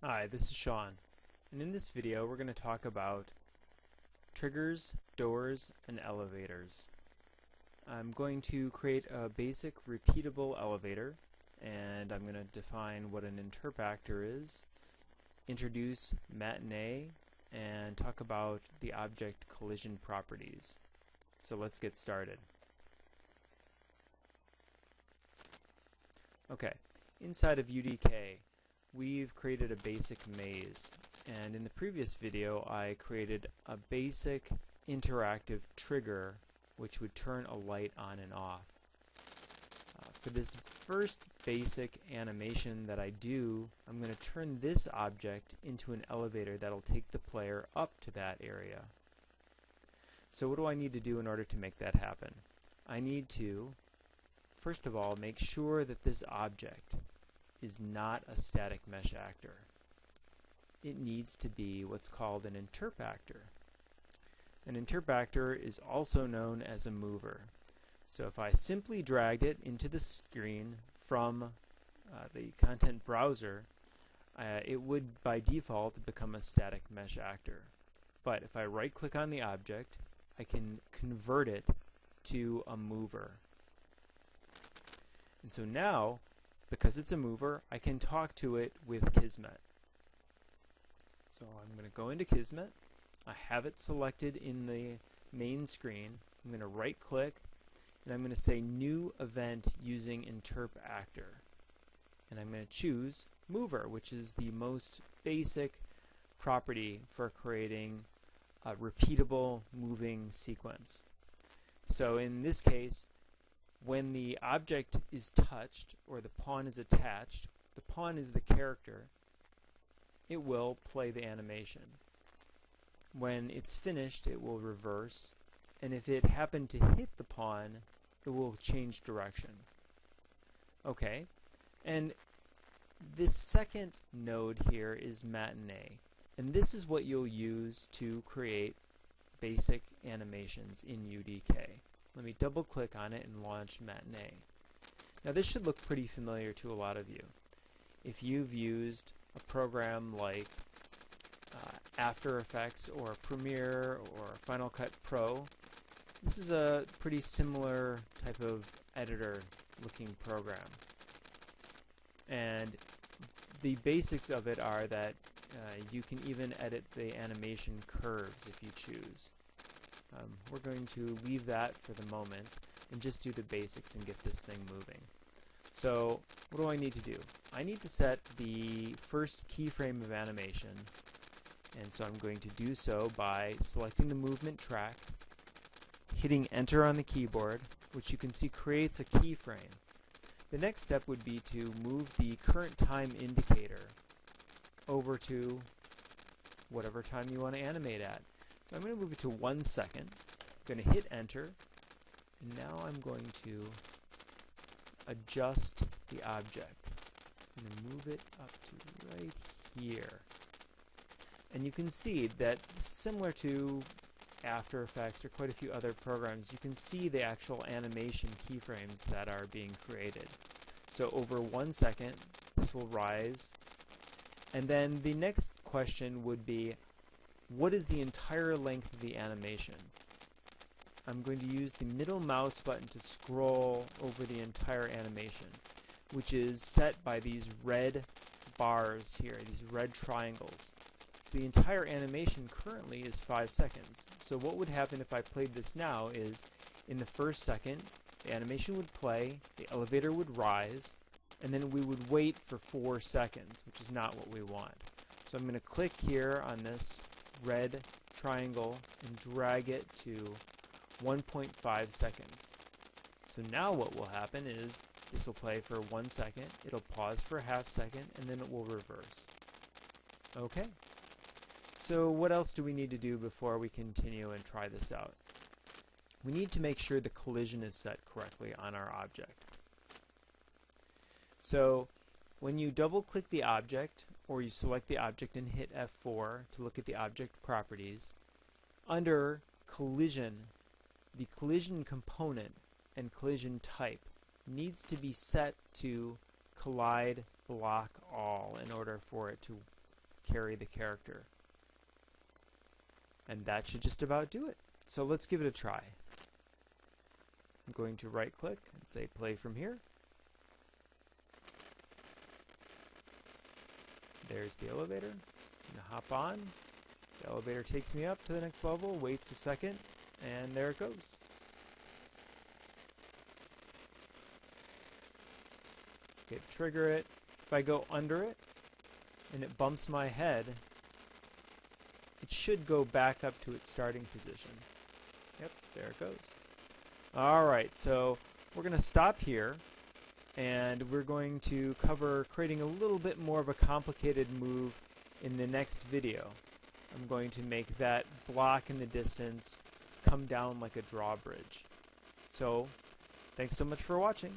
Hi, this is Shaun, and in this video we're going to talk about triggers, doors, and elevators. I'm going to create a basic repeatable elevator, and I'm going to define what an interpactor is, introduce matinee, and talk about the object collision properties. So let's get started. Okay, inside of UDK we've created a basic maze, and in the previous video I created a basic interactive trigger which would turn a light on and off. For this first basic animation that I do, I'm going to turn this object into an elevator that'll take the player up to that area. So what do I need to do in order to make that happen? I need to, first of all, make sure that this object is not a static mesh actor. It needs to be what's called an interpactor. An interpactor is also known as a mover. So if I simply dragged it into the screen from the content browser, it would by default become a static mesh actor. But if I right click on the object, I can convert it to a mover. And so now, because it's a mover, I can talk to it with Kismet. So I'm going to go into Kismet. I have it selected in the main screen. I'm going to right click and I'm going to say new event using interpactor. And I'm going to choose mover, which is the most basic property for creating a repeatable moving sequence. So in this case, when the object is touched or the pawn is attached, the pawn is the character, it will play the animation. When it's finished, it will reverse, and if it happened to hit the pawn, it will change direction. Okay, and this second node here is matinee, and this is what you'll use to create basic animations in UDK. Let me double click on it and launch matinee. Now this should look pretty familiar to a lot of you. If you've used a program like After Effects or Premiere or Final Cut Pro, this is a pretty similar type of editor looking program. And the basics of it are that you can even edit the animation curves if you choose. We're going to leave that for the moment and just do the basics and get this thing moving. So what do I need to do? I need to set the first keyframe of animation, and so I'm going to do so by selecting the movement track, hitting enter on the keyboard, which you can see creates a keyframe. The next step would be to move the current time indicator over to whatever time you want to animate at. So I'm going to move it to 1 second. I'm going to hit enter, and now I'm going to adjust the object. I'm going to move it up to right here. And you can see that similar to After Effects or quite a few other programs, you can see the actual animation keyframes that are being created. So over 1 second, this will rise. And then the next question would be, what is the entire length of the animation? I'm going to use the middle mouse button to scroll over the entire animation, which is set by these red bars here, these red triangles. So the entire animation currently is 5 seconds. So what would happen if I played this now is, in the first second, the animation would play, the elevator would rise, and then we would wait for 4 seconds, which is not what we want. So I'm going to click here on this red triangle and drag it to 1.5 seconds. So now what will happen is this will play for 1 second, it'll pause for a half second, and then it will reverse. Okay. So what else do we need to do before we continue and try this out? We need to make sure the collision is set correctly on our object. So when you double click the object, or you select the object and hit F4 to look at the object properties, under collision, the collision component and collision type needs to be set to collide block all in order for it to carry the character. And that should just about do it. So let's give it a try. I'm going to right click and say play from here. There's the elevator. I'm going to hop on. The elevator takes me up to the next level, waits a second, and there it goes. Okay, trigger it. If I go under it and it bumps my head, it should go back up to its starting position. Yep, there it goes. Alright, so we're going to stop here, and we're going to cover creating a little bit more of a complicated move in the next video. I'm going to make that block in the distance come down like a drawbridge. So, thanks so much for watching.